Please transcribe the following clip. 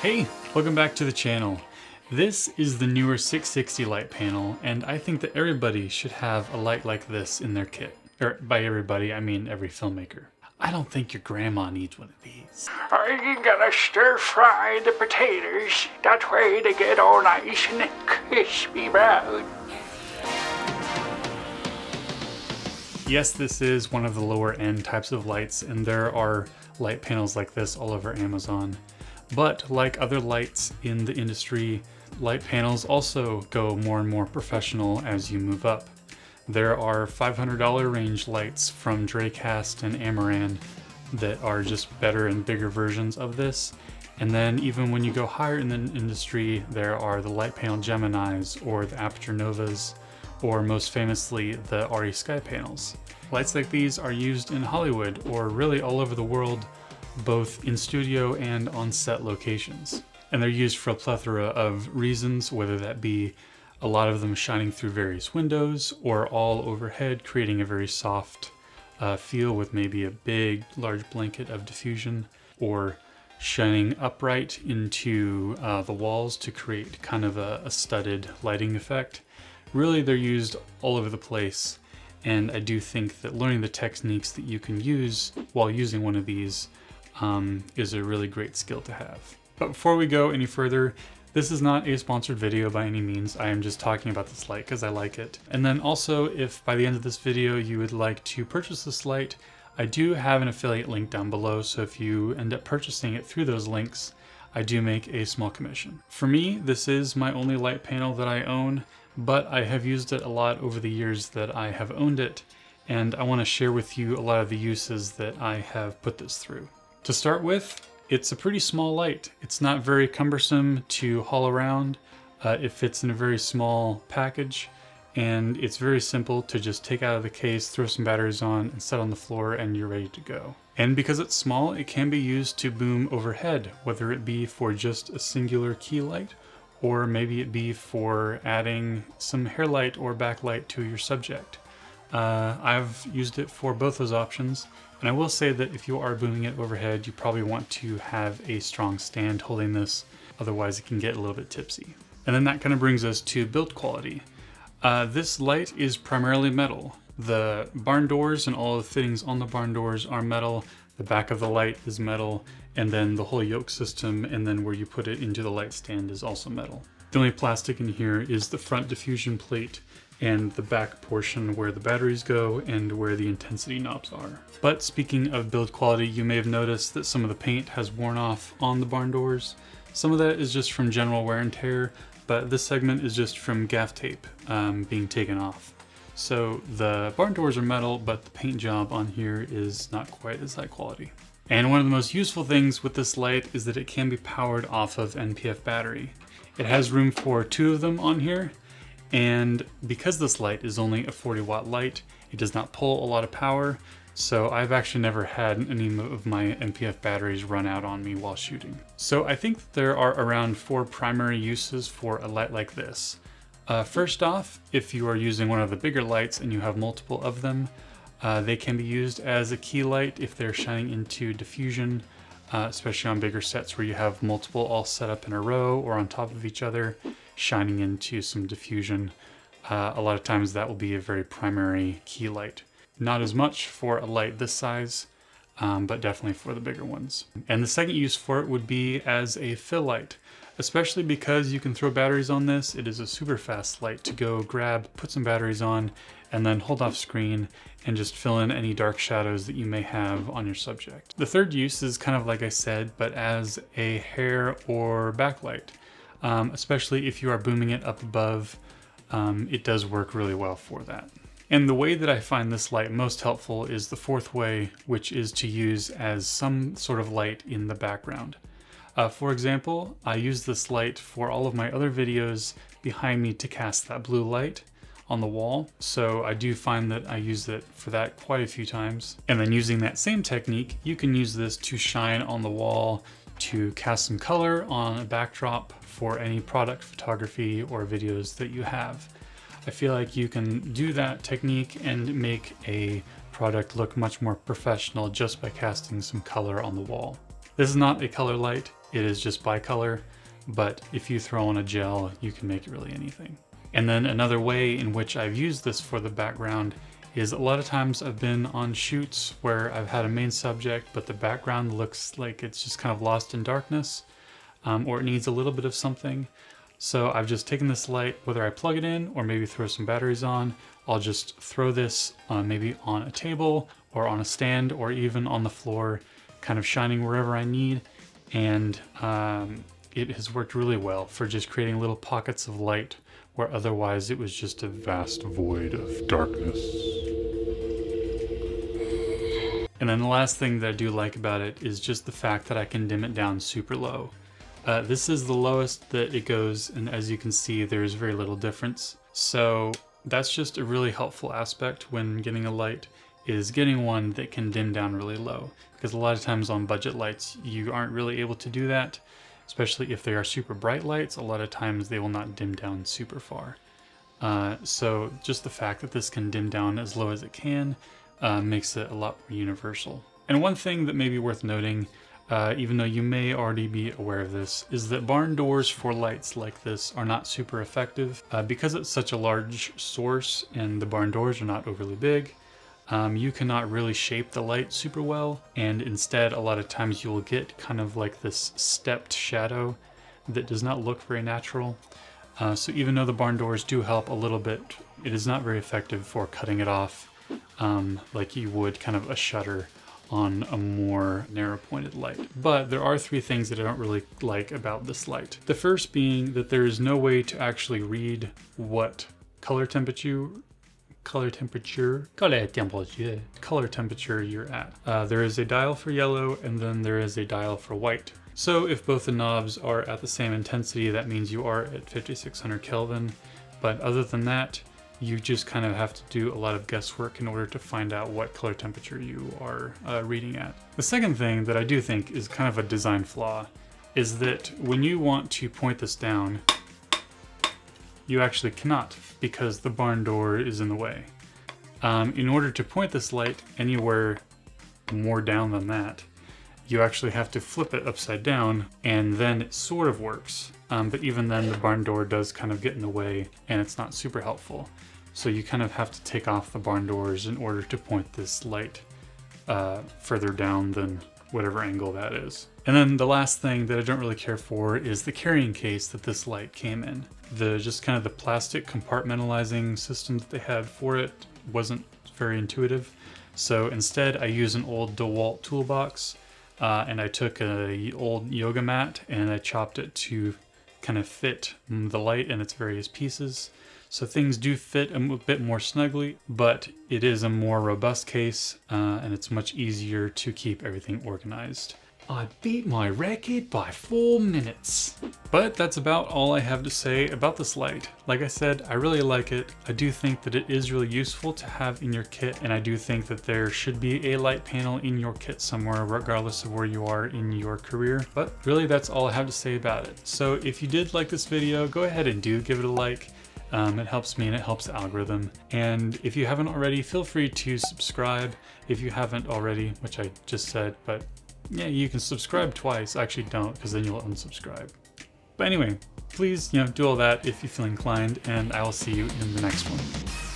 Hey, welcome back to the channel. This is the Neewer 660 light panel, and I think that everybody should have a light like this in their kit. Or by everybody, I mean every filmmaker. I don't think your grandma needs one of these. Are you gonna stir fry the potatoes? That way they get all nice and crispy brown. Yes, this is one of the lower end types of lights, and there are light panels like this all over Amazon. But like other lights in the industry, light panels also go more and more professional as you move up. There are $500 range lights from Dracast and Amaran that are just better and bigger versions of this. And then even when you go higher in the industry, there are the light panel Geminis or the Aperture Novas, or most famously the RE Sky panels. Lights like these are used in Hollywood or really all over the world, both in studio and on set locations. And they're used for a plethora of reasons, whether that be a lot of them shining through various windows or all overhead, creating a very soft feel with maybe a big, large blanket of diffusion, or shining upright into the walls to create kind of a studded lighting effect. Really, they're used all over the place. And I do think that learning the techniques that you can use while using one of these is a really great skill to have. But before we go any further, this is not a sponsored video by any means. I am just talking about this light because I like it. And then also, if by the end of this video you would like to purchase this light, I do have an affiliate link down below, so if you end up purchasing it through those links, I do make a small commission. For me, this is my only light panel that I own, but I have used it a lot over the years that I have owned it, and I want to share with you a lot of the uses that I have put this through. To start with, it's a pretty small light. It's not very cumbersome to haul around. It fits in a very small package, and it's very simple to just take out of the case, throw some batteries on, and set on the floor, and you're ready to go. And because it's small, it can be used to boom overhead, whether it be for just a singular key light, or maybe it be for adding some hair light or backlight to your subject. I've used it for both those options, and I will say that if you are booming it overhead, you probably want to have a strong stand holding this, otherwise it can get a little bit tipsy. And then that kind of brings us to build quality. This light is primarily metal. The barn doors and all the fittings on the barn doors are metal, the back of the light is metal, and then the whole yoke system and then where you put it into the light stand is also metal. The only plastic in here is the front diffusion plate and the back portion where the batteries go and where the intensity knobs are. But speaking of build quality, you may have noticed that some of the paint has worn off on the barn doors. Some of that is just from general wear and tear, but this segment is just from gaff tape being taken off. So the barn doors are metal, but the paint job on here is not quite as high quality. And one of the most useful things with this light is that it can be powered off of NPF battery. It has room for 2 of them on here, and because this light is only a 40-watt light, it does not pull a lot of power, so I've actually never had any of my NPF batteries run out on me while shooting. So I think that there are around 4 primary uses for a light like this. First off, if you are using one of the bigger lights and you have multiple of them, they can be used as a key light if they're shining into diffusion, especially on bigger sets where you have multiple all set up in a row or on top of each other, shining into some diffusion. A lot of times that will be a very primary key light. Not as much for a light this size, but definitely for the bigger ones. And the second use for it would be as a fill light, especially because you can throw batteries on this. It is a super fast light to go grab, put some batteries on, and then hold off screen and just fill in any dark shadows that you may have on your subject. The third use is kind of like I said, but as a hair or backlight. Especially if you are booming it up above, it does work really well for that. And the way that I find this light most helpful is the fourth way, which is to use as some sort of light in the background. For example, I use this light for all of my other videos behind me to cast that blue light on the wall. So I do find that I use it for that quite a few times. And then using that same technique, you can use this to shine on the wall to cast some color on a backdrop for any product photography or videos that you have. I feel like you can do that technique and make a product look much more professional just by casting some color on the wall. This is not a color light. it is just bicolor, but if you throw on a gel, you can make it really anything. And then another way in which I've used this for the background is a lot of times I've been on shoots where I've had a main subject, but the background looks like it's just kind of lost in darkness, or it needs a little bit of something. So I've just taken this light, whether I plug it in or maybe throw some batteries on, I'll just throw this maybe on a table or on a stand or even on the floor, kind of shining wherever I need. And it has worked really well for just creating little pockets of light where otherwise it was just a vast void of darkness. And then the last thing that I do like about it is just the fact that I can dim it down super low. This is the lowest that it goes, and as you can see, there's very little difference. So that's just a really helpful aspect when getting a light, is getting one that can dim down really low. Because a lot of times on budget lights, you aren't really able to do that, especially if they are super bright lights. A lot of times they will not dim down super far. So just the fact that this can dim down as low as it can makes it a lot more universal. And one thing that may be worth noting, even though you may already be aware of this, is that barn doors for lights like this are not super effective. Because it's such a large source and the barn doors are not overly big, you cannot really shape the light super well, and instead a lot of times you will get kind of like this stepped shadow that does not look very natural. So even though the barn doors do help a little bit, it is not very effective for cutting it off like you would kind of a shutter on a more narrow pointed light. But there are three things that I don't really like about this light. The first being that there is no way to actually read what color temperature you're at. There is a dial for yellow and then there is a dial for white. So if both the knobs are at the same intensity, that means you are at 5600 Kelvin. But other than that, you just kind of have to do a lot of guesswork in order to find out what color temperature you are reading at. The second thing that I do think is kind of a design flaw is that when you want to point this down, you actually cannot, because the barn door is in the way. In order to point this light anywhere more down than that, you actually have to flip it upside down, and then it sort of works. But even then, the barn door does kind of get in the way, and it's not super helpful. So you kind of have to take off the barn doors in order to point this light further down than whatever angle that is. And then the last thing that I don't really care for is the carrying case that this light came in. Just kind of the plastic compartmentalizing system that they had for it wasn't very intuitive. So instead I use an old DeWalt toolbox, and I took an old yoga mat and I chopped it to kind of fit the light in its various pieces. So things do fit a bit more snugly, but it is a more robust case, and it's much easier to keep everything organized. I beat my record by 4 minutes. But that's about all I have to say about this light. Like I said, I really like it. I do think that it is really useful to have in your kit, and I do think that there should be a light panel in your kit somewhere, regardless of where you are in your career. But really, that's all I have to say about it. So if you did like this video, go ahead and do give it a like. It helps me and it helps the algorithm. And if you haven't already, feel free to subscribe if you haven't already, which I just said, but yeah, you can subscribe twice. Actually don't, because then you'll unsubscribe. But anyway, please, do all that if you feel inclined, and I will see you in the next one.